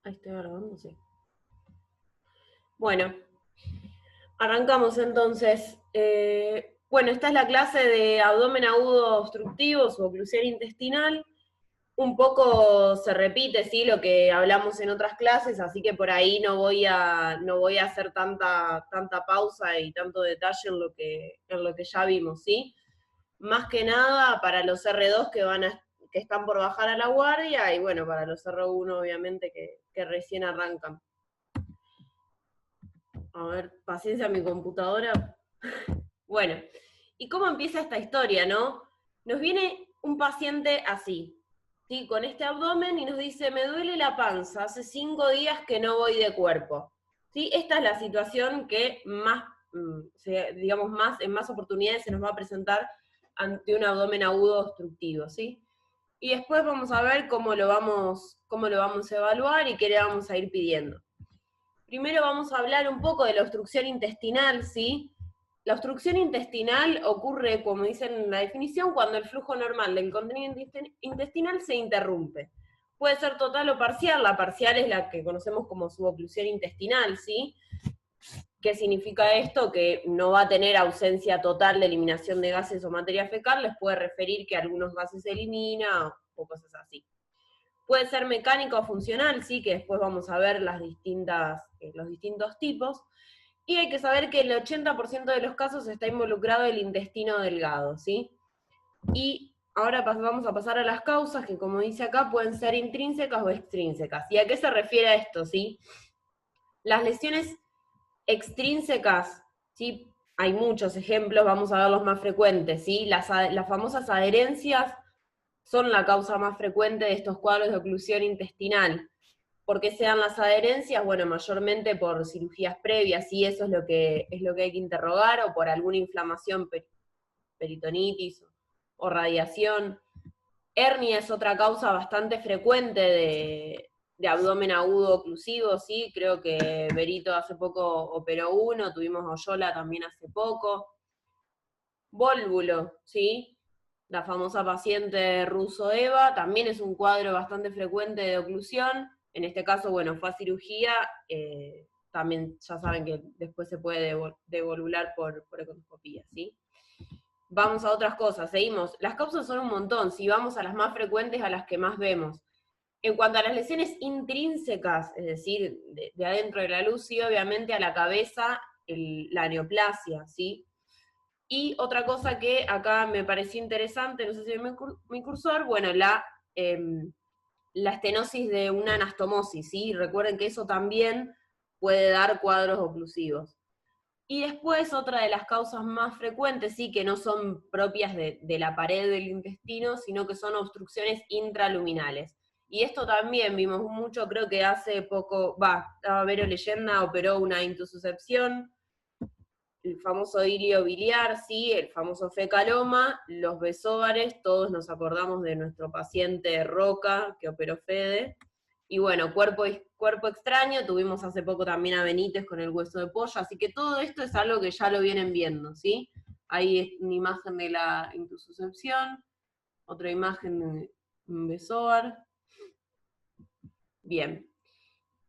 Ahí estoy grabando, sí. Bueno, arrancamos entonces. Bueno, esta es la clase de abdomen agudo obstructivo, su oclusión intestinal. Un poco se repite, sí, lo que hablamos en otras clases, así que por ahí no voy a hacer tanta pausa y tanto detalle en lo que ya vimos, ¿sí? Más que nada para los R2 que están por bajar a la guardia y bueno, para los R1 obviamente que recién arrancan. A ver, paciencia, mi computadora. Bueno, ¿y cómo empieza esta historia, no? Nos viene un paciente así, ¿sí? Con este abdomen y nos dice, me duele la panza, hace 5 días que no voy de cuerpo. ¿Sí? Esta es la situación que más, digamos, en más oportunidades se nos va a presentar ante un abdomen agudo obstructivo, ¿sí? Y después vamos a ver cómo lo vamos a evaluar y qué le vamos a ir pidiendo. Primero vamos a hablar un poco de la obstrucción intestinal, ¿sí? La obstrucción intestinal ocurre, como dice en la definición, cuando el flujo normal del contenido intestinal se interrumpe. Puede ser total o parcial, la parcial es la que conocemos como suboclusión intestinal, ¿sí? ¿Qué significa esto? Que no va a tener ausencia total de eliminación de gases o materia fecal, les puede referir que algunos gases se eliminan o cosas así. Puede ser mecánico o funcional, sí, que después vamos a ver los distintos tipos. Y hay que saber que el 80% de los casos está involucrado el intestino delgado, ¿sí? Y ahora vamos a pasar a las causas, que como dice acá, pueden ser intrínsecas o extrínsecas. ¿Y a qué se refiere a esto, sí? Las lesiones extrínsecas, ¿sí? Hay muchos ejemplos, vamos a ver los más frecuentes, ¿sí? Las famosas adherencias son la causa más frecuente de estos cuadros de oclusión intestinal. ¿Por qué se dan las adherencias? Bueno, mayormente por cirugías previas, y eso es lo que hay que interrogar, o por alguna inflamación, peritonitis o radiación. Hernia es otra causa bastante frecuente de abdomen agudo oclusivo, ¿sí? Creo que Berito hace poco operó uno, tuvimos Oyola también hace poco. Vólvulo, ¿sí? La famosa paciente ruso Eva, también es un cuadro bastante frecuente de oclusión. En este caso, bueno, fue a cirugía, también ya saben que después se puede devolvular por ecoscopía, ¿sí? Vamos a otras cosas, seguimos. Las causas son un montón, si vamos a las más frecuentes, a las que más vemos. En cuanto a las lesiones intrínsecas, es decir, de adentro de la luz, sí, obviamente a la cabeza, la neoplasia, ¿sí? Y otra cosa que acá me pareció interesante, no sé si mi cursor, bueno, la estenosis de una anastomosis, ¿sí? Recuerden que eso también puede dar cuadros oclusivos. Y después otra de las causas más frecuentes, sí, que no son propias de la pared del intestino, sino que son obstrucciones intraluminales. Y esto también vimos mucho, creo que hace poco, Vero Leyenda operó una intususcepción, el famoso hilio biliar, sí, el famoso fecaloma, los besóvares, todos nos acordamos de nuestro paciente Roca, que operó Fede. Y bueno, cuerpo extraño, tuvimos hace poco también a Benítez con el hueso de pollo, así que todo esto es algo que ya lo vienen viendo, ¿sí? Ahí es una imagen de la intususcepción, otra imagen de un besóvar. Bien.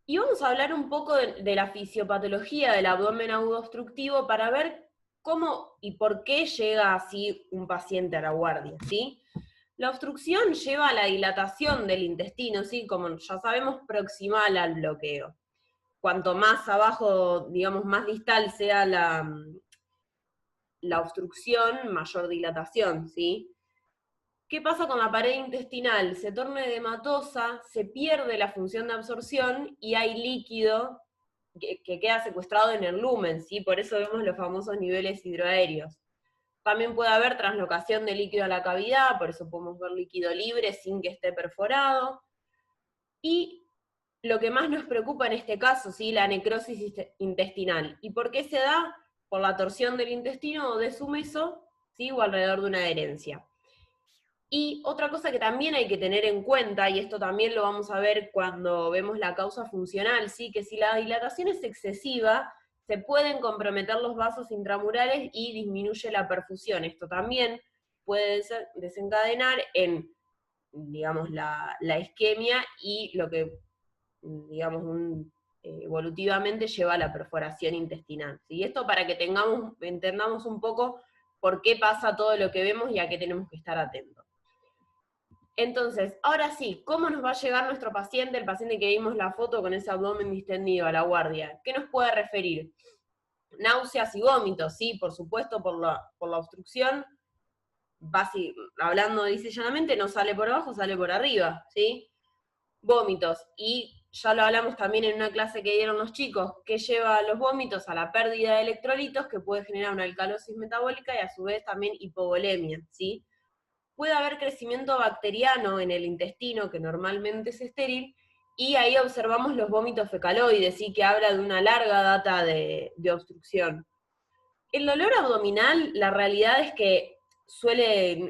Y vamos a hablar un poco de la fisiopatología del abdomen agudo obstructivo para ver cómo y por qué llega así un paciente a la guardia, ¿sí? La obstrucción lleva a la dilatación del intestino, ¿sí? Como ya sabemos, proximal al bloqueo. Cuanto más abajo, digamos, más distal sea la obstrucción, mayor dilatación, ¿sí? ¿Qué pasa con la pared intestinal? Se torna edematosa, se pierde la función de absorción y hay líquido que queda secuestrado en el lumen, ¿sí? Por eso vemos los famosos niveles hidroaéreos. También puede haber translocación de líquido a la cavidad, por eso podemos ver líquido libre sin que esté perforado. Y lo que más nos preocupa en este caso, ¿sí? La necrosis intestinal. ¿Y por qué se da? Por la torsión del intestino o de su meso, ¿sí? O alrededor de una adherencia. Y otra cosa que también hay que tener en cuenta, y esto también lo vamos a ver cuando vemos la causa funcional, ¿sí? Que si la dilatación es excesiva, se pueden comprometer los vasos intramurales y disminuye la perfusión. Esto también puede desencadenar en, digamos, la isquemia y lo que digamos, evolutivamente lleva a la perforación intestinal. ¿Sí? Esto para que entendamos un poco por qué pasa todo lo que vemos y a qué tenemos que estar atentos. Entonces, ahora sí, ¿cómo nos va a llegar nuestro paciente, el paciente que vimos la foto con ese abdomen distendido a la guardia? ¿Qué nos puede referir? Náuseas y vómitos, sí, por supuesto, por la obstrucción, hablando lisa y llanamente, no sale por abajo, sale por arriba, ¿sí? Vómitos, y ya lo hablamos también en una clase que dieron los chicos, que lleva a los vómitos a la pérdida de electrolitos, que puede generar una alcalosis metabólica y a su vez también hipovolemia, ¿sí? Puede haber crecimiento bacteriano en el intestino, que normalmente es estéril, y ahí observamos los vómitos fecaloides, ¿sí? Que habla de una larga data de obstrucción. El dolor abdominal, la realidad es que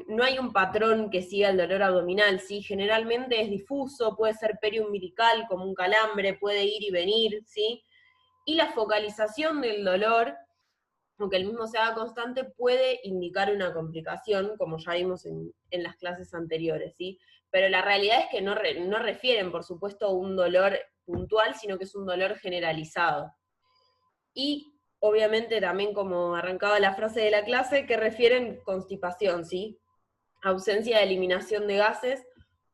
no hay un patrón que siga el dolor abdominal, ¿sí? Generalmente es difuso, puede ser periumbilical, como un calambre, puede ir y venir, ¿sí? Y la focalización del dolor, aunque el mismo sea constante, puede indicar una complicación, como ya vimos en las clases anteriores, ¿sí? Pero la realidad es que no refieren, por supuesto, a un dolor puntual, sino que es un dolor generalizado. Y obviamente también, como arrancaba la frase de la clase, que refieren constipación, ¿sí? Ausencia de eliminación de gases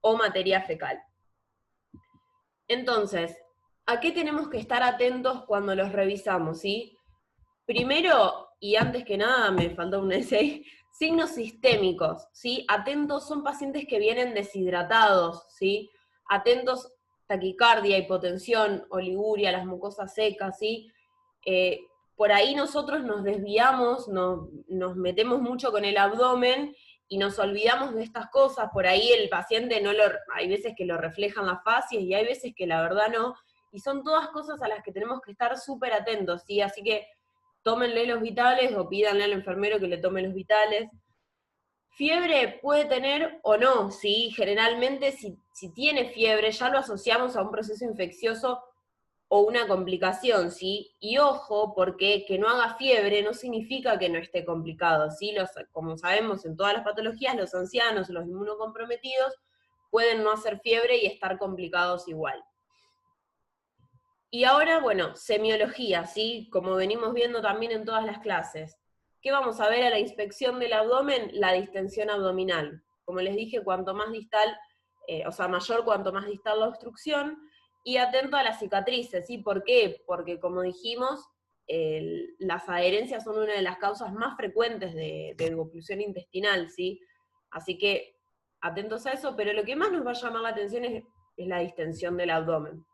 o materia fecal. Entonces, ¿a qué tenemos que estar atentos cuando los revisamos, sí? Primero, y antes que nada, me faltó un essay, signos sistémicos, ¿sí? Atentos, son pacientes que vienen deshidratados, ¿sí? Atentos, taquicardia, hipotensión, oliguria, las mucosas secas, ¿sí? Por ahí nosotros nos desviamos, nos metemos mucho con el abdomen y nos olvidamos de estas cosas. Por ahí el paciente hay veces que lo reflejan las facies y hay veces que la verdad no, y son todas cosas a las que tenemos que estar súper atentos, ¿sí? Así que tómenle los vitales o pídanle al enfermero que le tome los vitales. Fiebre puede tener o no, ¿sí? Generalmente si tiene fiebre ya lo asociamos a un proceso infeccioso o una complicación, ¿sí? Y ojo, porque que no haga fiebre no significa que no esté complicado, ¿sí? Como sabemos, en todas las patologías, los ancianos, los inmunocomprometidos, pueden no hacer fiebre y estar complicados igual. Y ahora, bueno, semiología, ¿sí? Como venimos viendo también en todas las clases. ¿Qué vamos a ver a la inspección del abdomen? La distensión abdominal. Como les dije, cuanto más distal, mayor cuanto más distal la obstrucción, y atento a las cicatrices, ¿sí? ¿Por qué? Porque como dijimos, las adherencias son una de las causas más frecuentes de oclusión intestinal, ¿sí? Así que atentos a eso, pero lo que más nos va a llamar la atención es la distensión del abdomen.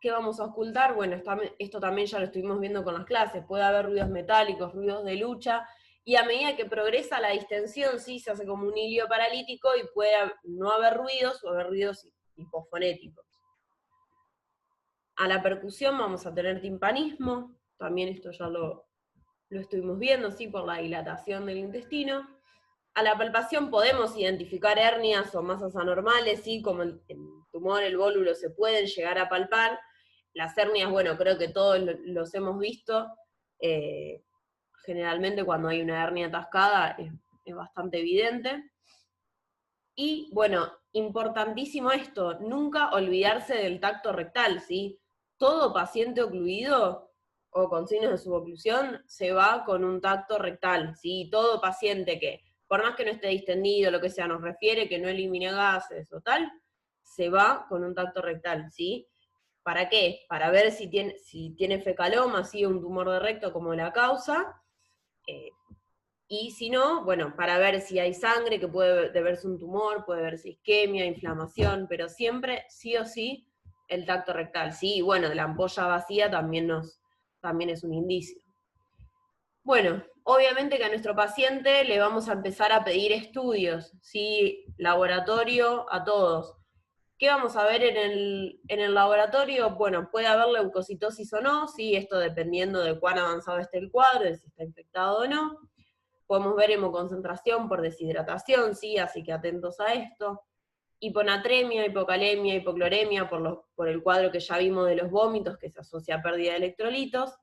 ¿Qué vamos a ocultar? Bueno, esto también ya lo estuvimos viendo con las clases, puede haber ruidos metálicos, ruidos de lucha, y a medida que progresa la distensión, sí, se hace como un hilio paralítico y puede no haber ruidos o haber ruidos hipofonéticos. A la percusión vamos a tener timpanismo, también esto ya lo estuvimos viendo, sí, por la dilatación del intestino. A la palpación podemos identificar hernias o masas anormales, sí, como el tumor, el vólulo se pueden llegar a palpar. Las hernias, bueno, creo que todos los hemos visto. Generalmente cuando hay una hernia atascada es bastante evidente. Y bueno, importantísimo esto, nunca olvidarse del tacto rectal, ¿sí? Todo paciente ocluido o con signos de suboclusión se va con un tacto rectal, ¿sí? Todo paciente que, por más que no esté distendido, lo que sea, nos refiere que no elimine gases o tal, se va con un tacto rectal, ¿sí? ¿Para qué? Para ver si tiene fecaloma, ¿sí? Un tumor de recto como la causa, y si no, bueno, para ver si hay sangre, que puede deberse un tumor, puede verse isquemia, inflamación, pero siempre, sí o sí, el tacto rectal. Sí, bueno, la ampolla vacía también es un indicio. Bueno, obviamente que a nuestro paciente le vamos a empezar a pedir estudios, ¿sí? Laboratorio a todos. ¿Qué vamos a ver en el laboratorio? Bueno, puede haber leucocitosis o no, ¿sí? Esto dependiendo de cuán avanzado esté el cuadro, de si está infectado o no. Podemos ver hemoconcentración por deshidratación, sí, así que atentos a esto. Hiponatremia, hipocalemia, hipocloremia, por el cuadro que ya vimos de los vómitos, que se asocia a pérdida de electrolitos.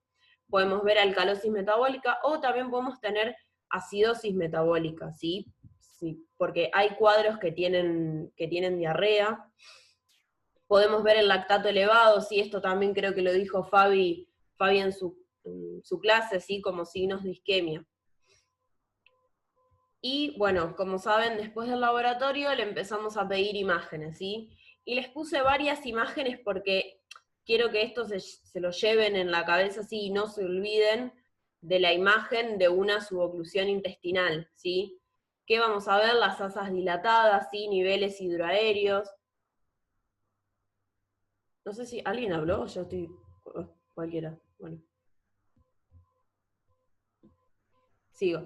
Podemos ver alcalosis metabólica, o también podemos tener acidosis metabólica, ¿sí? Sí, porque hay cuadros que tienen diarrea. Podemos ver el lactato elevado, ¿sí? Esto también creo que lo dijo Fabi en su clase, ¿sí? Como signos de isquemia. Y bueno, como saben, después del laboratorio le empezamos a pedir imágenes, ¿sí? Y les puse varias imágenes porque quiero que esto se lo lleven en la cabeza, ¿sí? Y no se olviden de la imagen de una suboclusión intestinal, ¿sí? ¿Qué vamos a ver? Las asas dilatadas, ¿sí? Niveles hidroaéreos. No sé si alguien habló o yo estoy... cualquiera, bueno. Sigo.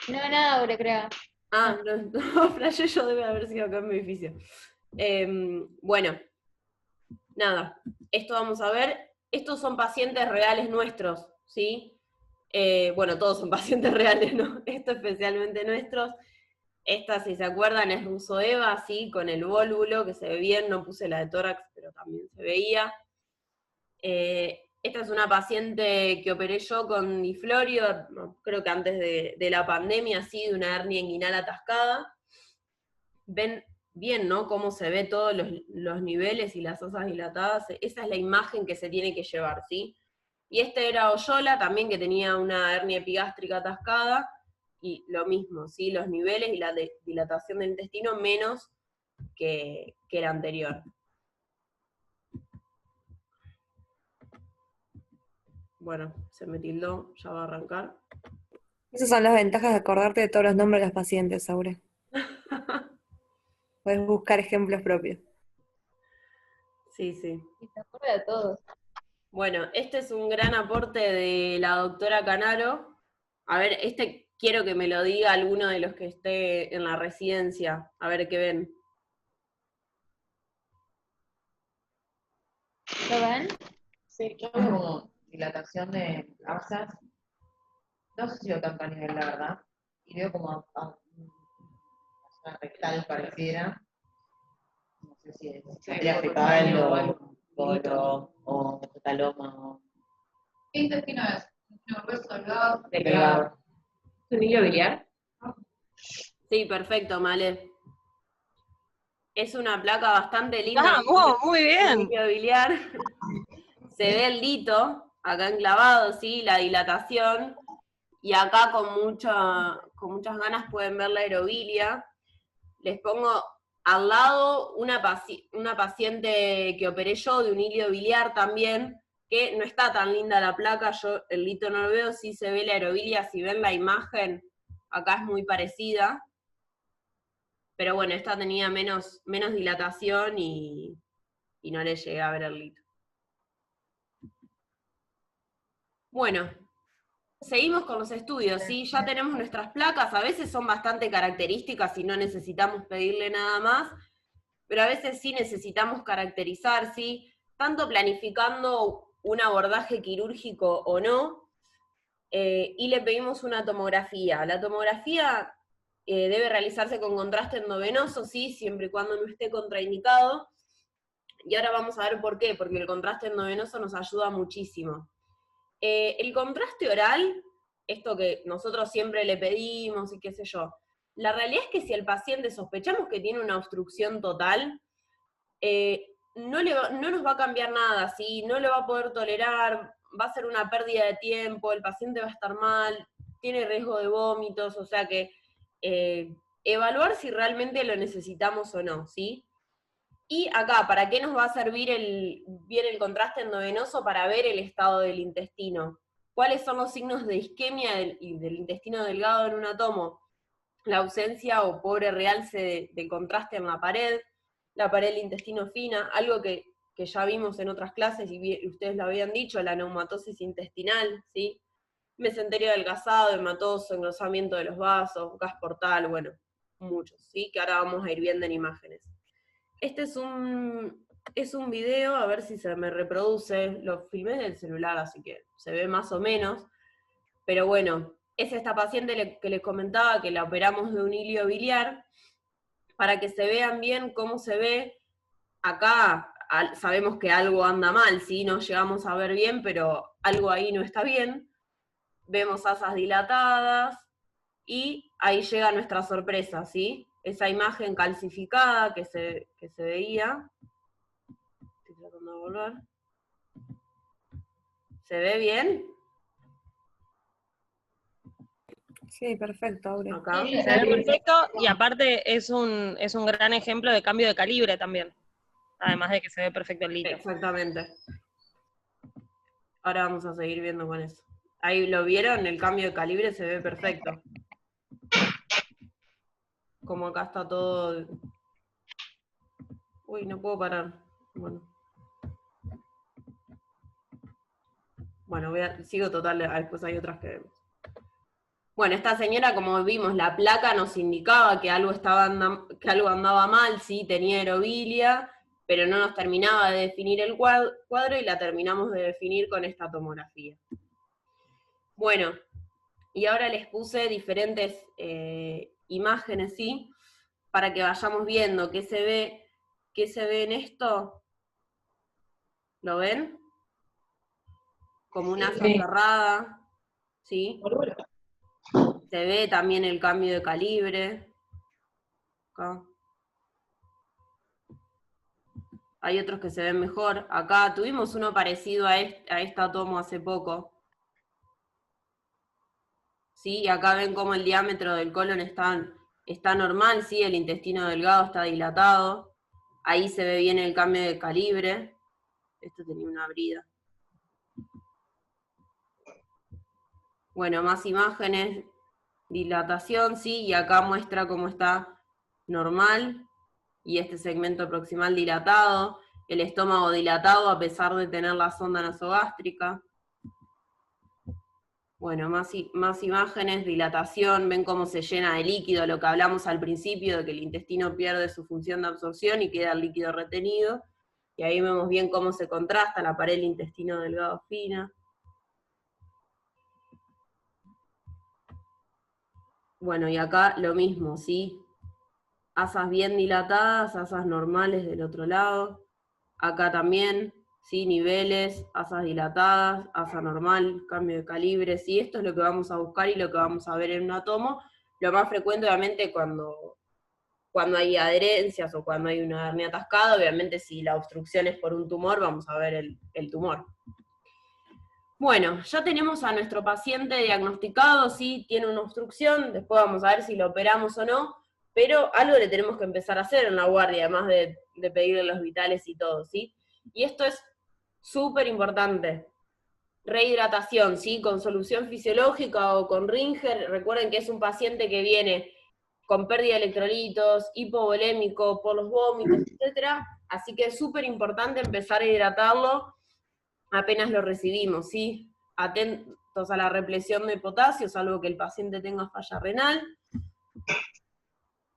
No, nada, Aure, creo. Ah, no, flashé yo, debe haber sido acá en mi edificio. Bueno, nada, esto vamos a ver. Estos son pacientes reales nuestros, ¿sí? Bueno, todos son pacientes reales, ¿no? Esto especialmente nuestros. Esta, si se acuerdan, es Russo Eva, ¿sí? Con el vólvulo, que se ve bien, no puse la de tórax, pero también se veía. Esta es una paciente que operé yo con diflorio, creo que antes de la pandemia, ¿sí? De una hernia inguinal atascada. Ven bien, ¿no? Cómo se ve todos los niveles y las asas dilatadas. Esa es la imagen que se tiene que llevar, ¿sí? Y este era Oyola, también que tenía una hernia epigástrica atascada, y lo mismo, ¿sí? Los niveles y la dilatación del intestino menos que el anterior. Bueno, se me tildó, ya va a arrancar. Esas son las ventajas de acordarte de todos los nombres de los pacientes, Aure. Puedes buscar ejemplos propios. Sí, sí. Y te acuerdas de todos. Bueno, este es un gran aporte de la doctora Canaro. A ver, este quiero que me lo diga alguno de los que esté en la residencia, a ver qué ven. ¿Lo ven? Sí, yo veo como dilatación de asas. No sé si veo tanto a nivel, la verdad. Y veo como a una rectal pareciera. No sé si es arteria fecal o colo o metaloma o ¿Qué intestino es? ¿Intestino grueso, delgado? delgado. ¿Es un hilo biliar? Sí, perfecto, Male. Es una placa bastante linda. Muy Un bien. líquido biliar. Se ve el lito, acá enclavado, ¿sí? La dilatación. Y acá con muchas ganas pueden ver la aerobilia. Les pongo al lado una paciente que operé yo de un hilo biliar también, que no está tan linda la placa, yo el lito no lo veo, sí se ve la aerobilia, si ven la imagen, acá es muy parecida. Pero bueno, esta tenía menos dilatación y no le llegué a ver el lito. Bueno, seguimos con los estudios, ¿sí? Ya tenemos nuestras placas, a veces son bastante características y no necesitamos pedirle nada más, pero a veces sí necesitamos caracterizar, ¿sí? Tanto planificando un abordaje quirúrgico o no, y le pedimos una tomografía. La tomografía debe realizarse con contraste endovenoso, ¿sí? Siempre y cuando no esté contraindicado. Y ahora vamos a ver por qué, porque el contraste endovenoso nos ayuda muchísimo. El contraste oral, esto que nosotros siempre le pedimos y qué sé yo, la realidad es que si el paciente sospechamos que tiene una obstrucción total, no nos va a cambiar nada, ¿sí? No lo va a poder tolerar, va a ser una pérdida de tiempo, el paciente va a estar mal, tiene riesgo de vómitos, o sea que evaluar si realmente lo necesitamos o no, ¿sí? Y acá, ¿para qué nos va a servir bien el contraste endovenoso? Para ver el estado del intestino. ¿Cuáles son los signos de isquemia del intestino delgado en un tomo? La ausencia o pobre realce del contraste en la pared del intestino fina, algo que ya vimos en otras clases y ustedes lo habían dicho, la neumatosis intestinal, ¿sí? Mesenterio adelgazado, hematoso, engrosamiento de los vasos, gas portal, bueno, muchos, ¿sí? Que ahora vamos a ir viendo en imágenes. Este es un video, a ver si se me reproduce, lo filmé del celular, así que se ve más o menos, pero bueno, es esta paciente que les comentaba que la operamos de un hilo biliar, para que se vean bien cómo se ve. Acá sabemos que algo anda mal, ¿sí? No llegamos a ver bien, pero algo ahí no está bien. Vemos asas dilatadas, y ahí llega nuestra sorpresa, ¿sí? Esa imagen calcificada que se veía. empezando a volver. ¿Se ve bien? Sí, perfecto, Aure. Acá. Sí, Se ve perfecto y aparte es un gran ejemplo de cambio de calibre también. Además de que se ve perfecto el litio. Exactamente. Ahora vamos a seguir viendo con eso. Ahí lo vieron, el cambio de calibre se ve perfecto. Como acá está todo... Uy, no puedo parar. Bueno, sigo total, después hay otras que vemos. Bueno, esta señora, como vimos, la placa nos indicaba que algo andaba mal, sí, tenía aerobilia, pero no nos terminaba de definir el cuadro y la terminamos de definir con esta tomografía. Bueno, y ahora les puse diferentes imágenes, ¿sí? Para que vayamos viendo qué se ve en esto. ¿Lo ven? Como una asa cerrada, ¿sí? Se ve también el cambio de calibre. Acá. Hay otros que se ven mejor. Acá tuvimos uno parecido a esta tomo hace poco. ¿Sí? Y acá ven cómo el diámetro del colon está normal, ¿sí? El intestino delgado está dilatado. Ahí se ve bien el cambio de calibre. Esto tenía una brida. Bueno, más imágenes. Dilatación, ¿sí? Y acá muestra cómo está normal. Y este segmento proximal dilatado. El estómago dilatado a pesar de tener la sonda nasogástrica. Bueno, más imágenes, dilatación, ven cómo se llena de líquido, lo que hablamos al principio, de que el intestino pierde su función de absorción y queda el líquido retenido. Y ahí vemos bien cómo se contrasta la pared del intestino delgado fina. Bueno, y acá lo mismo, ¿sí? Asas bien dilatadas, asas normales del otro lado. Acá también, ¿sí? Niveles, asas dilatadas, asa normal, cambio de calibre, ¿sí? Esto es lo que vamos a buscar y lo que vamos a ver en una tomo. Lo más frecuente, obviamente, cuando hay adherencias o cuando hay una hernia atascada, obviamente si la obstrucción es por un tumor, vamos a ver el tumor. Bueno, ya tenemos a nuestro paciente diagnosticado, sí, tiene una obstrucción, después vamos a ver si lo operamos o no, pero algo le tenemos que empezar a hacer en la guardia, además de pedirle los vitales y todo, ¿sí? Y esto es súper importante. Rehidratación, ¿sí? Con solución fisiológica o con Ringer. Recuerden que es un paciente que viene con pérdida de electrolitos, hipovolémico, por los vómitos, etc. Así que es súper importante empezar a hidratarlo apenas lo recibimos, ¿sí? Atentos a la represión de potasio, salvo que el paciente tenga falla renal.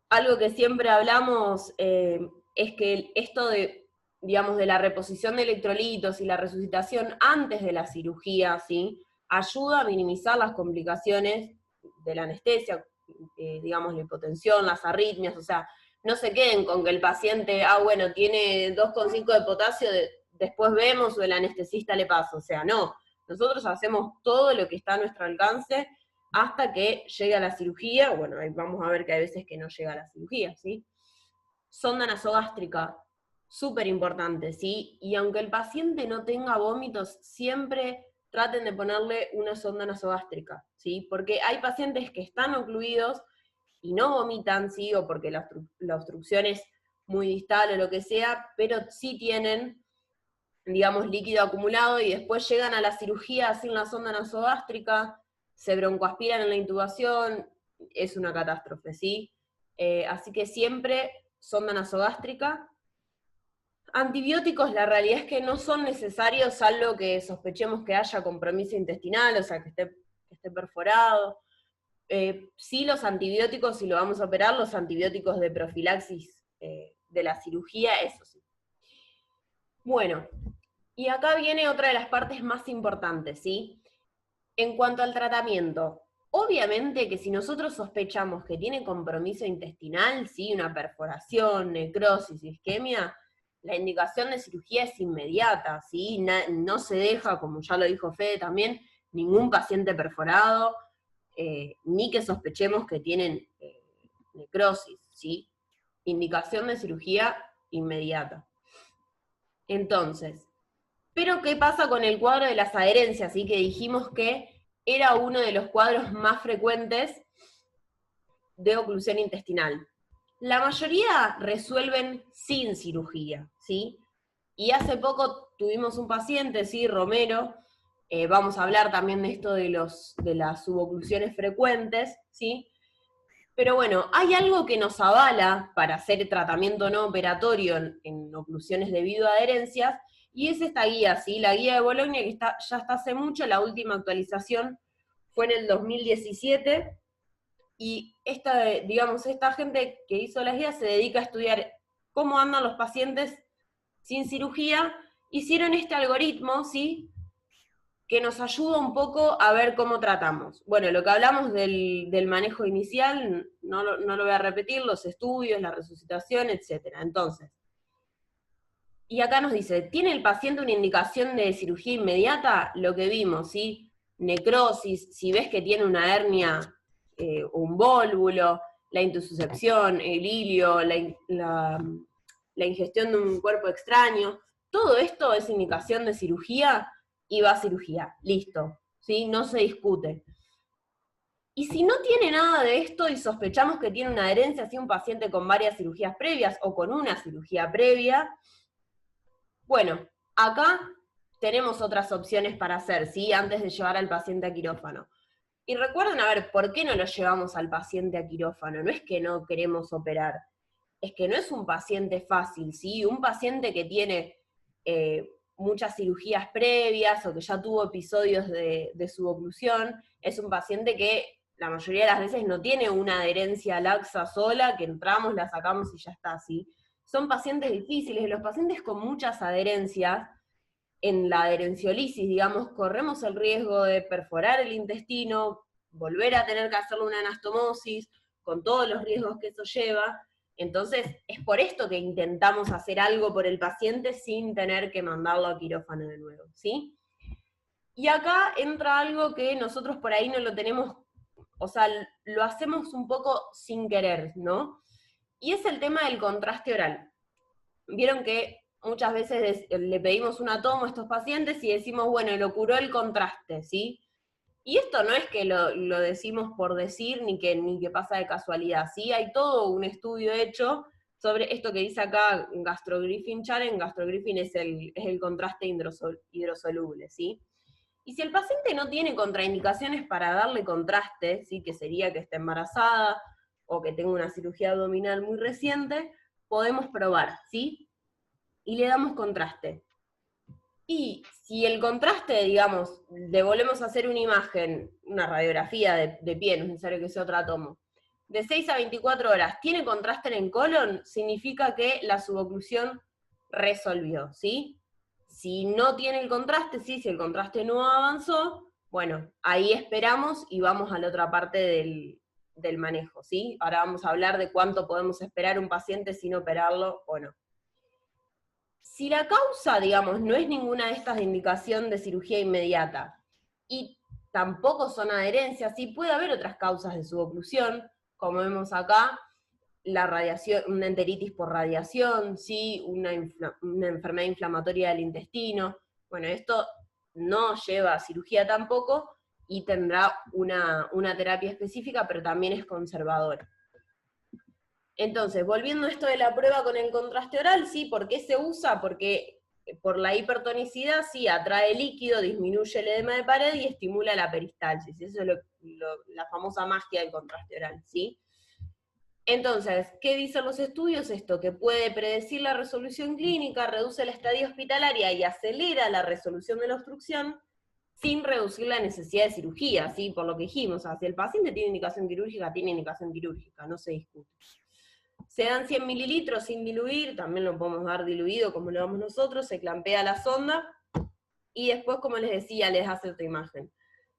Algo que siempre hablamos es que esto de la reposición de electrolitos y la resucitación antes de la cirugía, ¿sí? Ayuda a minimizar las complicaciones de la anestesia, la hipotensión, las arritmias, o sea, no se queden con que el paciente, bueno, tiene 2,5 de potasio, después vemos o el anestesista le pasa, o sea, no. Nosotros hacemos todo lo que está a nuestro alcance hasta que llegue a la cirugía. Bueno, ahí vamos a ver que hay veces que no llega a la cirugía, ¿sí? Sonda nasogástrica, súper importante, ¿sí? Y aunque el paciente no tenga vómitos, siempre traten de ponerle una sonda nasogástrica, ¿sí? Porque hay pacientes que están ocluidos y no vomitan, ¿sí? O porque la obstrucción es muy distal o lo que sea, pero sí tienen, líquido acumulado y después llegan a la cirugía sin la sonda nasogástrica, se broncoaspiran en la intubación, es una catástrofe, ¿sí? Así que siempre sonda nasogástrica. Antibióticos, la realidad es que no son necesarios, salvo que sospechemos que haya compromiso intestinal, o sea, que esté perforado. Sí, los antibióticos, si lo vamos a operar, los antibióticos de profilaxis de la cirugía, eso sí. Bueno, y acá viene otra de las partes más importantes, ¿sí? En cuanto al tratamiento, obviamente que si nosotros sospechamos que tiene compromiso intestinal, ¿sí? Una perforación, necrosis, isquemia, la indicación de cirugía es inmediata, ¿sí? No se deja, como ya lo dijo Fede también, ningún paciente perforado, ni que sospechemos que tienen necrosis, ¿sí? Indicación de cirugía inmediata. Entonces, pero ¿qué pasa con el cuadro de las adherencias? ¿Sí? Que dijimos que era uno de los cuadros más frecuentes de oclusión intestinal. La mayoría resuelven sin cirugía, ¿sí? Y hace poco tuvimos un paciente, ¿sí? Romero, vamos a hablar también de esto de las suboclusiones frecuentes, ¿sí? Pero bueno, hay algo que nos avala para hacer tratamiento no operatorio en oclusiones debido a adherencias, y es esta guía, ¿sí? La guía de Bolonia, que ya está hace mucho, la última actualización fue en el 2017, y esta gente que hizo las guías se dedica a estudiar cómo andan los pacientes sin cirugía. Hicieron este algoritmo, ¿sí? Que nos ayuda un poco a ver cómo tratamos. Bueno, lo que hablamos del manejo inicial, no lo voy a repetir, los estudios, la resucitación, etc. Entonces, y acá nos dice, ¿tiene el paciente una indicación de cirugía inmediata? Lo que vimos, ¿sí? Necrosis, si ves que tiene una hernia, un vólvulo, la intususcepción, el hilio, la ingestión de un cuerpo extraño, todo esto es indicación de cirugía y va a cirugía, listo, ¿sí? No se discute. Y si no tiene nada de esto y sospechamos que tiene una adherencia, si un paciente con varias cirugías previas o con una cirugía previa, bueno, acá tenemos otras opciones para hacer, ¿sí? Antes de llevar al paciente a quirófano. Y recuerden, a ver, ¿por qué no lo llevamos al paciente a quirófano? No es que no queremos operar, es que no es un paciente fácil, ¿sí? Un paciente que tiene muchas cirugías previas o que ya tuvo episodios de suboclusión, es un paciente que la mayoría de las veces no tiene una adherencia laxa sola, que entramos, la sacamos y ya está, ¿sí? Son pacientes difíciles, los pacientes con muchas adherencias, en la adherenciolisis, digamos, corremos el riesgo de perforar el intestino, volver a tener que hacerle una anastomosis, con todos los riesgos que eso lleva. Entonces, es por esto que intentamos hacer algo por el paciente sin tener que mandarlo a quirófano de nuevo, ¿sí? Y acá entra algo que nosotros por ahí no lo tenemos, o sea, lo hacemos un poco sin querer, ¿no? Y es el tema del contraste oral. Vieron que muchas veces le pedimos una toma a estos pacientes y decimos, bueno, lo curó el contraste, ¿sí? Y esto no es que lo decimos por decir, ni que pasa de casualidad, ¿sí? Hay todo un estudio hecho sobre esto que dice acá Gastrogriffin Challenge. Gastrogriffin es el contraste hidrosoluble, ¿sí? Y si el paciente no tiene contraindicaciones para darle contraste, ¿sí? Que sería que esté embarazada o que tenga una cirugía abdominal muy reciente, podemos probar, ¿sí? Y le damos contraste. Y si el contraste, digamos, le volvemos a hacer una imagen, una radiografía de pie, no es necesario que sea otra tomo, de 6 a 24 horas, tiene contraste en el colon, significa que la suboclusión resolvió, ¿sí? Si no tiene el contraste, ¿sí? Si el contraste no avanzó, bueno, ahí esperamos y vamos a la otra parte del manejo, ¿sí? Ahora vamos a hablar de cuánto podemos esperar un paciente sin operarlo o no. Si la causa, digamos, no es ninguna de estas de indicación de cirugía inmediata, y tampoco son adherencias, sí puede haber otras causas de suboclusión, como vemos acá, la radiación, una enteritis por radiación, sí, una enfermedad inflamatoria del intestino. Bueno, esto no lleva a cirugía tampoco, y tendrá una terapia específica, pero también es conservadora. Entonces, volviendo a esto de la prueba con el contraste oral, sí, ¿por qué se usa? Porque por la hipertonicidad, sí, atrae líquido, disminuye el edema de pared y estimula la peristalsis. Eso es la famosa magia del contraste oral, ¿sí? Entonces, ¿qué dicen los estudios? Esto, que puede predecir la resolución clínica, reduce la estadía hospitalaria y acelera la resolución de la obstrucción sin reducir la necesidad de cirugía, ¿sí? Por lo que dijimos, o sea, si el paciente tiene indicación quirúrgica, no se discute. Se dan 100 mililitros sin diluir, también lo podemos dar diluido como lo damos nosotros, se clampea la sonda, y después, como les decía, les hace otra imagen.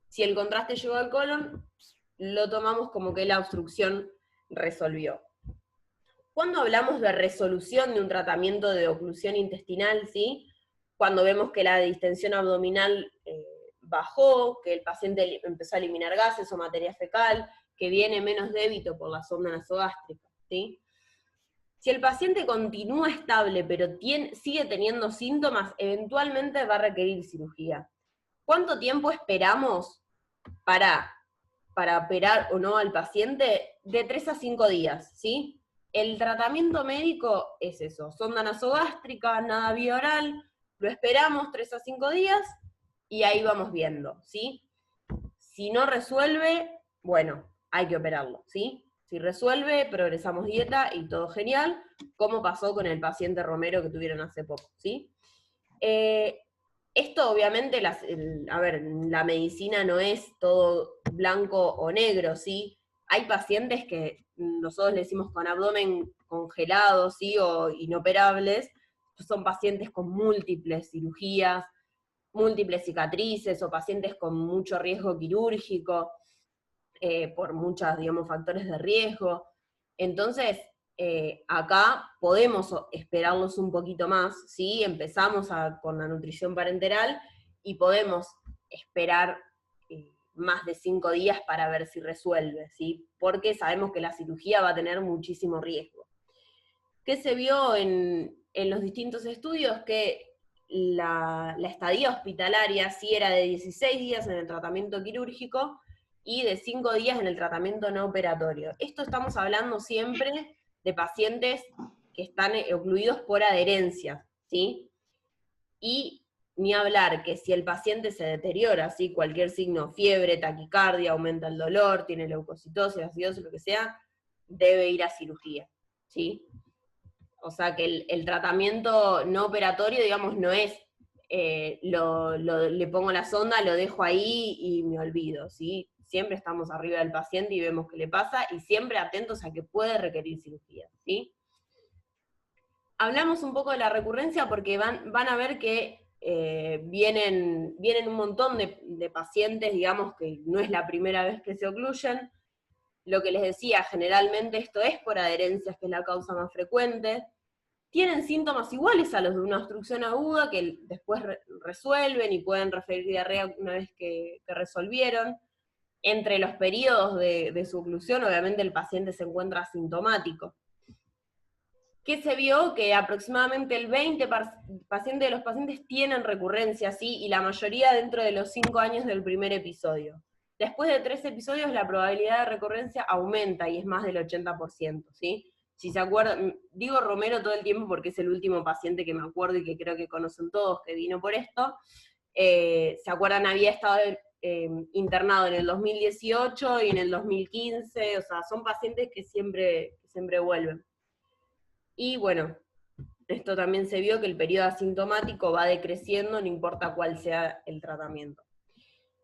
Si el contraste llegó al colon, lo tomamos como que la obstrucción resolvió. Cuando hablamos de resolución de un tratamiento de oclusión intestinal, ¿sí? Cuando vemos que la distensión abdominal bajó, que el paciente empezó a eliminar gases o materia fecal, que viene menos débito por la sonda nasogástrica, ¿sí? Si el paciente continúa estable, pero sigue teniendo síntomas, eventualmente va a requerir cirugía. ¿Cuánto tiempo esperamos para operar o no al paciente? De 3 a 5 días, ¿sí? El tratamiento médico es eso, sonda nasogástrica, nada vía oral, lo esperamos 3 a 5 días y ahí vamos viendo, ¿sí? Si no resuelve, bueno, hay que operarlo, ¿sí? Si resuelve, progresamos dieta y todo genial, como pasó con el paciente Romero que tuvieron hace poco, ¿sí? Esto obviamente, la medicina no es todo blanco o negro, ¿sí? Hay pacientes que nosotros le decimos con abdomen congelado, ¿sí? O inoperables, son pacientes con múltiples cirugías, múltiples cicatrices, o pacientes con mucho riesgo quirúrgico, por muchos, digamos, factores de riesgo. Entonces, acá podemos esperarlos un poquito más, ¿sí? Empezamos con la nutrición parenteral y podemos esperar más de 5 días para ver si resuelve, ¿sí? Porque sabemos que la cirugía va a tener muchísimo riesgo. ¿Qué se vio en los distintos estudios? Que la estadía hospitalaria sí era de 16 días en el tratamiento quirúrgico y de 5 días en el tratamiento no operatorio. Esto estamos hablando siempre de pacientes que están ocluidos por adherencia, ¿sí? Y ni hablar que si el paciente se deteriora, ¿sí? Cualquier signo, fiebre, taquicardia, aumenta el dolor, tiene leucocitosis, acidosis, lo que sea, debe ir a cirugía, ¿sí? O sea que el tratamiento no operatorio, digamos, no es le pongo la sonda, lo dejo ahí y me olvido, ¿sí? Siempre estamos arriba del paciente y vemos qué le pasa, y siempre atentos a que puede requerir cirugía, ¿sí? Hablamos un poco de la recurrencia porque van a ver que vienen un montón de pacientes, digamos, que no es la primera vez que se ocluyen. Lo que les decía, generalmente esto es por adherencias, que es la causa más frecuente. Tienen síntomas iguales a los de una obstrucción aguda, que después resuelven y pueden referir diarrea una vez que resolvieron. Entre los periodos de su oclusión, obviamente el paciente se encuentra asintomático. ¿Qué se vio? Que aproximadamente el 20% de los pacientes tienen recurrencia, ¿sí? Y la mayoría dentro de los 5 años del primer episodio. Después de 3 episodios, la probabilidad de recurrencia aumenta y es más del 80%, ¿sí? Si se acuerdan, digo Romero todo el tiempo porque es el último paciente que me acuerdo y que creo que conocen todos que vino por esto. ¿Se acuerdan? Había estado internado en el 2018 y en el 2015, o sea, son pacientes que siempre vuelven. Y bueno, esto también se vio que el periodo asintomático va decreciendo, no importa cuál sea el tratamiento.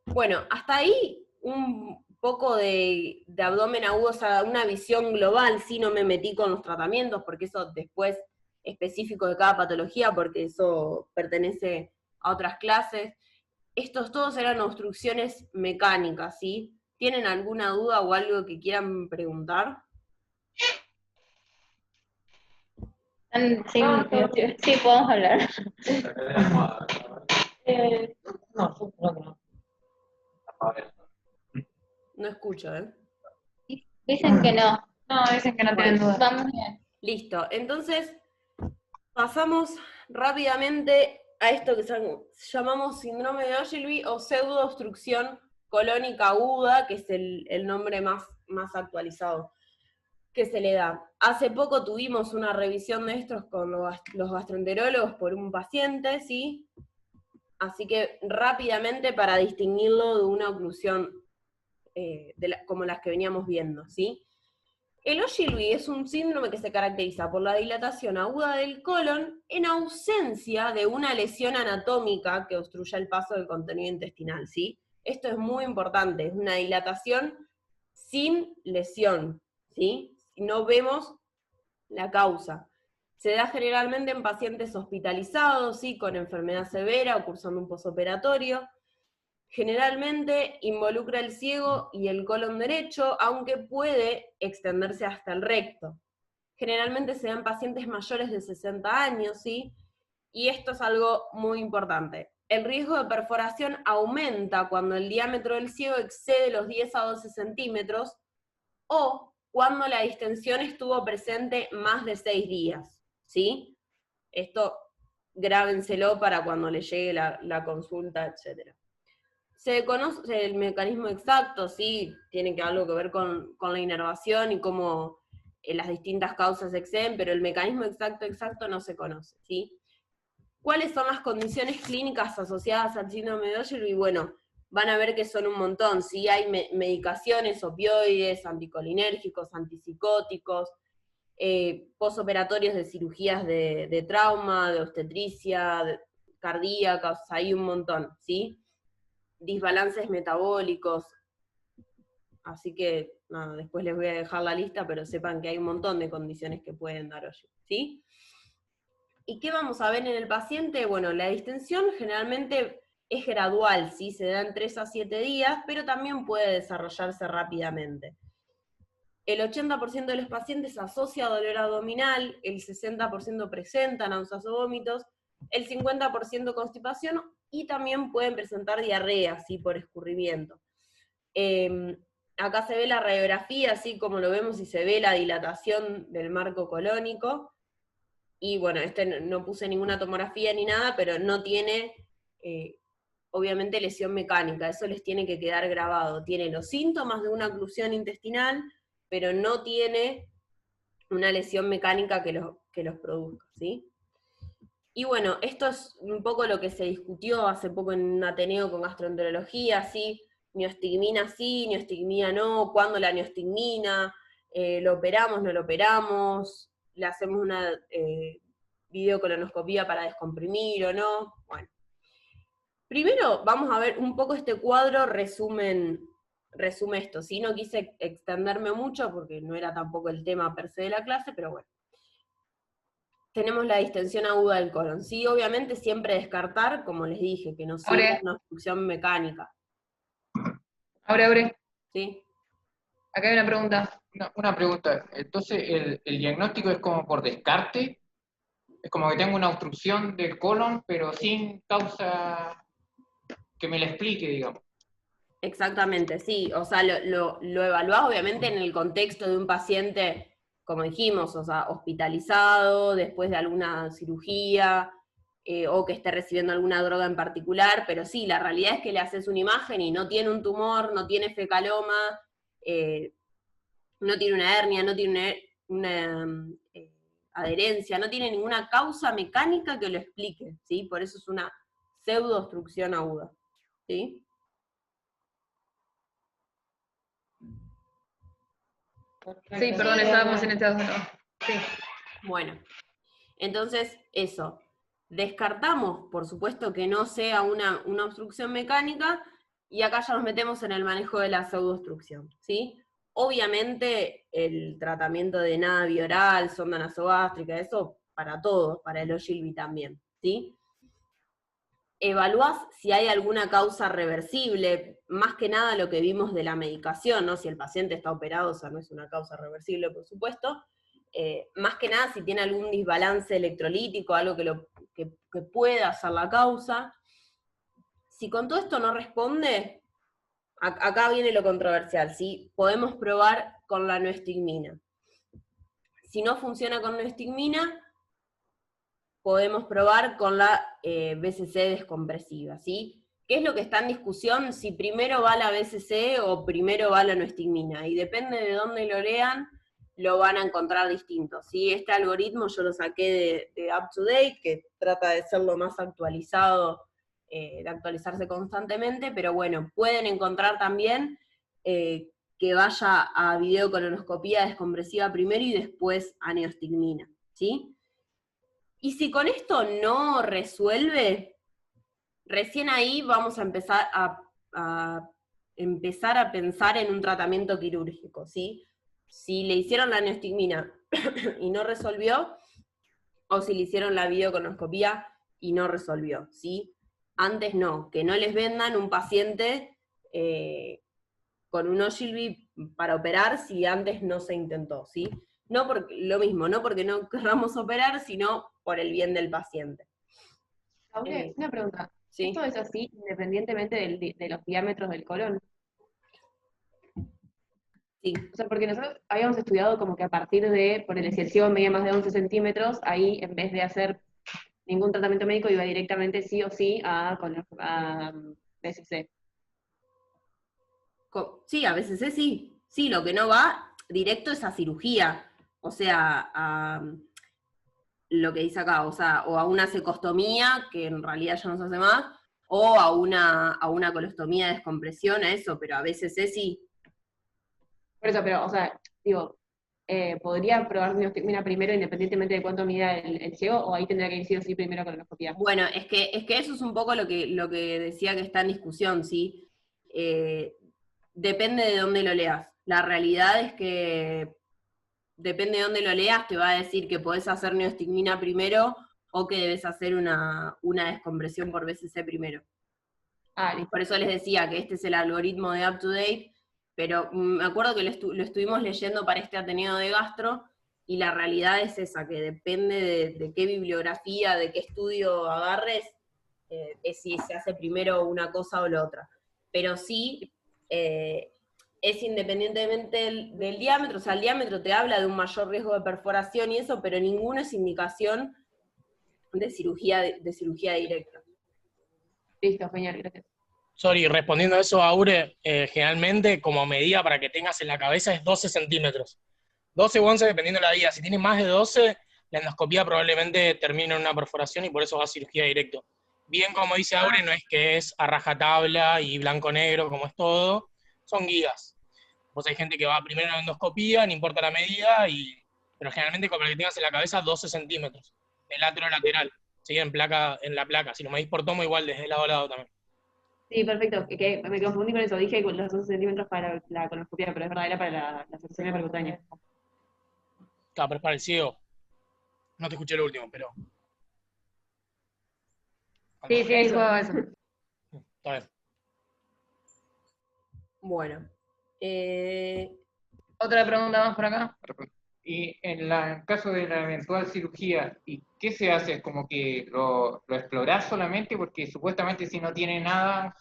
Bueno, hasta ahí un poco de abdomen agudo, o sea, una visión global, sí, no me metí con los tratamientos, porque eso después específico de cada patología, porque eso pertenece a otras clases. Estos todos eran obstrucciones mecánicas, ¿sí? ¿Tienen alguna duda o algo que quieran preguntar? Sí, sí, podemos hablar. No, yo creo que no. No escucho, ¿eh? Dicen que no. No, dicen que no tienen duda. Vamos bien. Listo, entonces pasamos rápidamente a esto que llamamos síndrome de Ogilvy o pseudoobstrucción colónica aguda, que es el nombre más actualizado que se le da. Hace poco tuvimos una revisión de estos con los gastroenterólogos por un paciente, ¿sí? Así que rápidamente para distinguirlo de una oclusión como las que veníamos viendo, ¿sí? El Ogilvy es un síndrome que se caracteriza por la dilatación aguda del colon en ausencia de una lesión anatómica que obstruya el paso del contenido intestinal, ¿sí? Esto es muy importante, es una dilatación sin lesión, ¿sí? No vemos la causa. Se da generalmente en pacientes hospitalizados, ¿sí? Con enfermedad severa o cursando un posoperatorio. Generalmente involucra el ciego y el colon derecho, aunque puede extenderse hasta el recto. Generalmente se dan pacientes mayores de 60 años, ¿sí? Y esto es algo muy importante. El riesgo de perforación aumenta cuando el diámetro del ciego excede los 10 a 12 centímetros, o cuando la distensión estuvo presente más de 6 días, ¿sí? Esto grábenselo para cuando le llegue la consulta, etc. Se conoce el mecanismo exacto, sí, tiene algo que ver con la inervación y cómo las distintas causas exceden, pero el mecanismo exacto no se conoce, ¿sí? ¿Cuáles son las condiciones clínicas asociadas al síndrome de Ogilvy? Bueno, van a ver que son un montón, ¿sí? Hay medicaciones, opioides, anticolinérgicos, antipsicóticos, posoperatorios de cirugías de trauma, de obstetricia, cardíacas, hay un montón, ¿sí? Disbalances metabólicos, así que nada, después les voy a dejar la lista, pero sepan que hay un montón de condiciones que pueden dar Ogilvy, ¿sí? ¿Y qué vamos a ver en el paciente? Bueno, la distensión generalmente es gradual, ¿sí? Se da en 3 a 7 días, pero también puede desarrollarse rápidamente. El 80% de los pacientes asocia dolor abdominal, el 60% presenta náuseas o vómitos, el 50% constipación, y también pueden presentar diarrea, ¿sí? Por escurrimiento. Acá se ve la radiografía, así como lo vemos, y se ve la dilatación del marco colónico. Y bueno, no puse ninguna tomografía ni nada, pero no tiene, obviamente, lesión mecánica, eso les tiene que quedar grabado. Tiene los síntomas de una oclusión intestinal, pero no tiene una lesión mecánica que los produzca, ¿sí? Y bueno, esto es un poco lo que se discutió hace poco en un Ateneo con gastroenterología, ¿sí? Neostigmina sí, neostigmina no, ¿cuándo la neostigmina? ¿Lo operamos, no lo operamos? ¿Le hacemos una videocolonoscopía para descomprimir o no? Bueno. Primero vamos a ver un poco este cuadro, resume esto, ¿sí? No quise extenderme mucho porque no era tampoco el tema per se de la clase, pero bueno. Tenemos la distensión aguda del colon. Sí, obviamente siempre descartar, como les dije, que no sea una obstrucción mecánica. Abre. ¿Sí? Acá hay una pregunta. Una pregunta. Entonces, ¿el diagnóstico es como por descarte? Es como que tengo una obstrucción del colon, pero sin causa que me la explique, digamos. Exactamente, sí. O sea, lo evaluás obviamente en el contexto de un paciente, como dijimos, o sea, hospitalizado, después de alguna cirugía, o que esté recibiendo alguna droga en particular, pero sí, la realidad es que le haces una imagen y no tiene un tumor, no tiene fecaloma, no tiene una hernia, no tiene una adherencia, no tiene ninguna causa mecánica que lo explique, ¿sí? Por eso es una pseudoobstrucción aguda, ¿sí? Sí, perdón, estábamos en este otro. Sí. Bueno, entonces eso. Descartamos, por supuesto, que no sea una obstrucción mecánica, y acá ya nos metemos en el manejo de la pseudoobstrucción, ¿sí? Obviamente el tratamiento de nada oral, sonda nasogástrica, eso para todos, para el Ogilvy también, ¿sí? Evaluás si hay alguna causa reversible, más que nada lo que vimos de la medicación, ¿no? Si el paciente está operado, o sea, no es una causa reversible, por supuesto. Más que nada si tiene algún desbalance electrolítico, algo que pueda ser la causa. Si con todo esto no responde, acá viene lo controversial, ¿sí? Podemos probar con la neostigmina. Si no funciona con neostigmina, podemos probar con la BCC descompresiva, ¿sí? ¿Qué es lo que está en discusión? Si primero va la BCC o primero va la neostigmina, y depende de dónde lo lean, lo van a encontrar distinto, ¿sí? Este algoritmo yo lo saqué de UpToDate, que trata de ser lo más actualizado, de actualizarse constantemente, pero bueno, pueden encontrar también que vaya a videocolonoscopía descompresiva primero y después a neostigmina, ¿sí? Y si con esto no resuelve, recién ahí vamos a empezar a pensar en un tratamiento quirúrgico, ¿sí? Si le hicieron la neostigmina y no resolvió, o si le hicieron la videocolonoscopía y no resolvió, ¿sí? Antes no, que no les vendan un paciente con un Ogilvy para operar si antes no se intentó, ¿sí? No porque, lo mismo, no porque no querramos operar, sino por el bien del paciente. Aure, una pregunta. ¿Sí? ¿Esto es así independientemente de los diámetros del colon? Sí. O sea, porque nosotros habíamos estudiado como que a partir de, ponele, si el ciego medía más de 11 centímetros, ahí en vez de hacer ningún tratamiento médico iba directamente sí o sí a BCC. Sí, a veces sí. Sí, lo que no va directo es a cirugía. O sea, a lo que dice acá, o sea, o a una cecostomía, que en realidad ya no se hace más, o a una colostomía de descompresión, a eso, pero a veces sí. Por eso, pero, o sea, digo, ¿podría probar neostigmina primero independientemente de cuánto mida el ciego, o ahí tendría que ir sí o sí primero colonoscopia? Bueno, es que eso es un poco lo que decía que está en discusión, ¿sí? Depende de dónde lo leas. La realidad es que depende de dónde lo leas, te va a decir que podés hacer neostigmina primero o que debes hacer una descompresión por BCC primero. Listo. Por eso les decía que este es el algoritmo de UpToDate, pero me acuerdo que lo estuvimos leyendo para este Ateneo de Gastro, y la realidad es esa, que depende de qué bibliografía, de qué estudio agarres, es si se hace primero una cosa o la otra. Pero sí, es independientemente del diámetro, o sea, el diámetro te habla de un mayor riesgo de perforación y eso, pero ninguno es indicación de cirugía directa. Listo, genial, gracias. Sorry, respondiendo a eso, Aure, generalmente como medida para que tengas en la cabeza es 12 centímetros. 12 o 11 dependiendo de la vida. Si tienes más de 12, la endoscopía probablemente termine en una perforación y por eso va a cirugía directo. Bien, como dice Aure, no es que es a rajatabla y blanco-negro como es todo, son guías. Pues hay gente que va primero a la endoscopía, no importa la medida, pero generalmente como para que tengas en la cabeza 12 centímetros, de lateral a lateral, ¿sí? En la placa. Si lo medís por tomo, igual desde lado a lado también. Sí, perfecto. Que me confundí con eso. Dije los 11 centímetros para la colonoscopia, pero es verdad, era para la sección percutánea. Claro, pero es para el ciego. No te escuché lo último, pero... Sí, dijo eso. Está bien. Bueno. Otra pregunta más por acá. Y en el caso de la eventual cirugía, ¿y qué se hace? ¿Como que lo explorás solamente? Porque supuestamente si no tiene nada,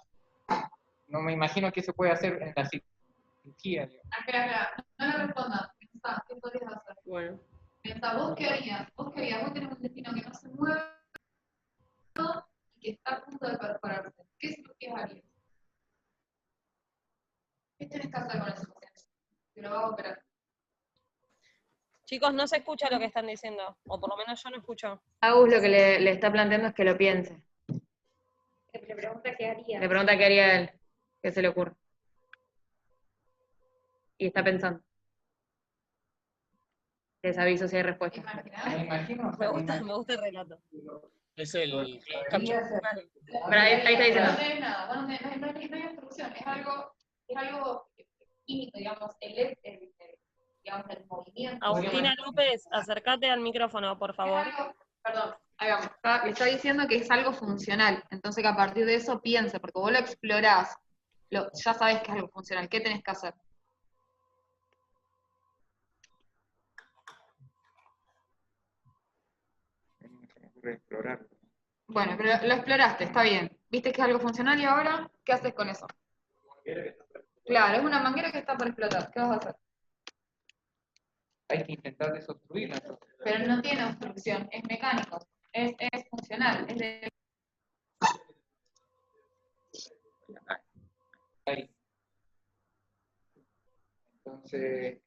no me imagino que se puede hacer en la cirugía. Digamos. Espera, no le respondas. Pensá, ¿qué podrías hacer? Bueno. Pensá, ¿vos qué harías? Vos tenés un intestino que no se mueve y que está a punto de perforarse. ¿Qué cirugías harías? ¿Qué tenés que hacer con ese paciente? Si lo vas a operar. Chicos, no se escucha lo que están diciendo, o por lo menos yo no escucho. Agus lo que le está planteando es que lo piense. Le pregunta qué haría. Le pregunta qué haría él, qué se le ocurre. Y está pensando. Les aviso si hay respuesta. Me imagino. Me gusta el relato. Es el captcha. Pero ahí está diciendo. No tenés nada, bueno, no hay obstrucción, es algo químico, digamos, digamos, el movimiento. Agustina López, acércate al micrófono, por favor. Perdón, ahí vamos. Le está diciendo que es algo funcional, entonces que a partir de eso piense, porque vos lo explorás, ya sabes que es algo funcional, ¿qué tenés que hacer? Explorar. Bueno, pero lo exploraste, está bien. Viste que es algo funcional y ahora, ¿qué haces con eso? Claro, es una manguera que está por explotar, ¿qué vas a hacer? Hay que intentar desobstruirla. Entonces. Pero no tiene obstrucción, es mecánico, es funcional, es de... Ahí. Entonces,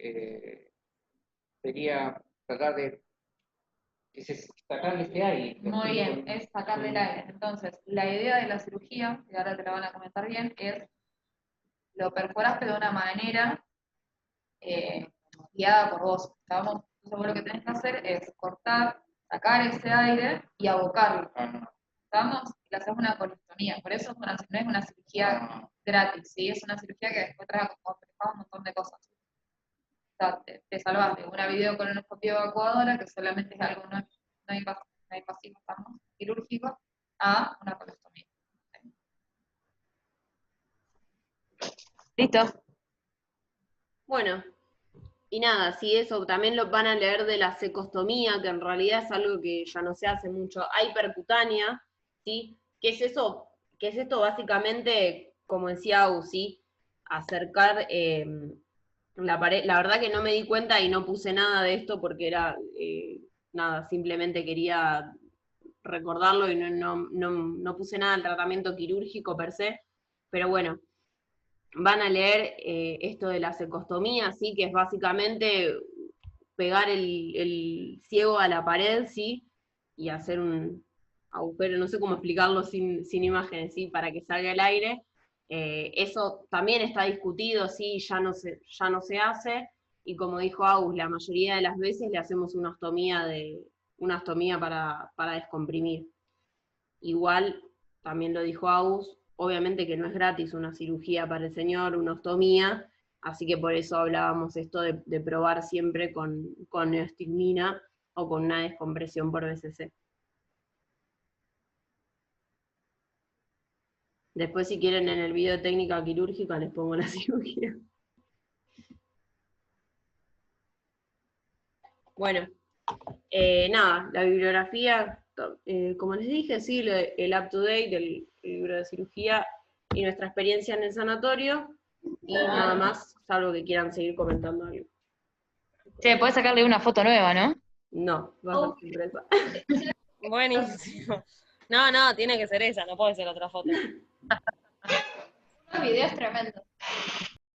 sería tratar de sacarle ese aire. Muy bien, es sacarle el aire. Entonces, la idea de la cirugía, que ahora te la van a comentar bien, es lo perforaste de una manera guiada por vos. ¿Estamos? Entonces, lo que tenés que hacer es cortar, sacar ese aire y abocarlo. ¿Estamos? Le hacemos una colostomía. Por eso no es una cirugía gratis, ¿sí? Es una cirugía que después trae un montón de cosas. O sea, te salvas de una videocolonoscopia evacuadora, que solamente es algo no invasivo, estamos, quirúrgico, a una colostomía. Listo. Bueno, y nada, sí, eso también lo van a leer de la cecostomía, que en realidad es algo que ya no se hace mucho. Hay percutánea, ¿sí? ¿Qué es eso? ¿Qué es esto? Básicamente, como decía Agus, ¿sí? Acercar la pared. La verdad que no me di cuenta y no puse nada de esto porque era, nada, simplemente quería recordarlo y no puse nada del tratamiento quirúrgico per se, pero bueno, van a leer esto de la cecostomía, ¿sí? Que es básicamente pegar el ciego a la pared, ¿sí? Y hacer un agujero, no sé cómo explicarlo sin imágenes, ¿sí? Para que salga el aire. Eso también está discutido, ¿sí? Ya no se hace, y como dijo Agus, la mayoría de las veces le hacemos una ostomía para descomprimir. Igual, también lo dijo Agus, obviamente que no es gratis una cirugía para el señor, una ostomía, así que por eso hablábamos esto de probar siempre con neostigmina o con una descompresión por BCC. Después, si quieren, en el video de técnica quirúrgica les pongo la cirugía. Bueno, nada, la bibliografía, como les dije, sí, el up to date del libro de cirugía y nuestra experiencia en el sanatorio, y nada más, salvo que quieran seguir comentando algo. Che, podés sacarle una foto nueva, ¿no? No, va a ser sorpresa. Buenísimo. No, tiene que ser esa, no puede ser otra foto. Unos videos tremendos.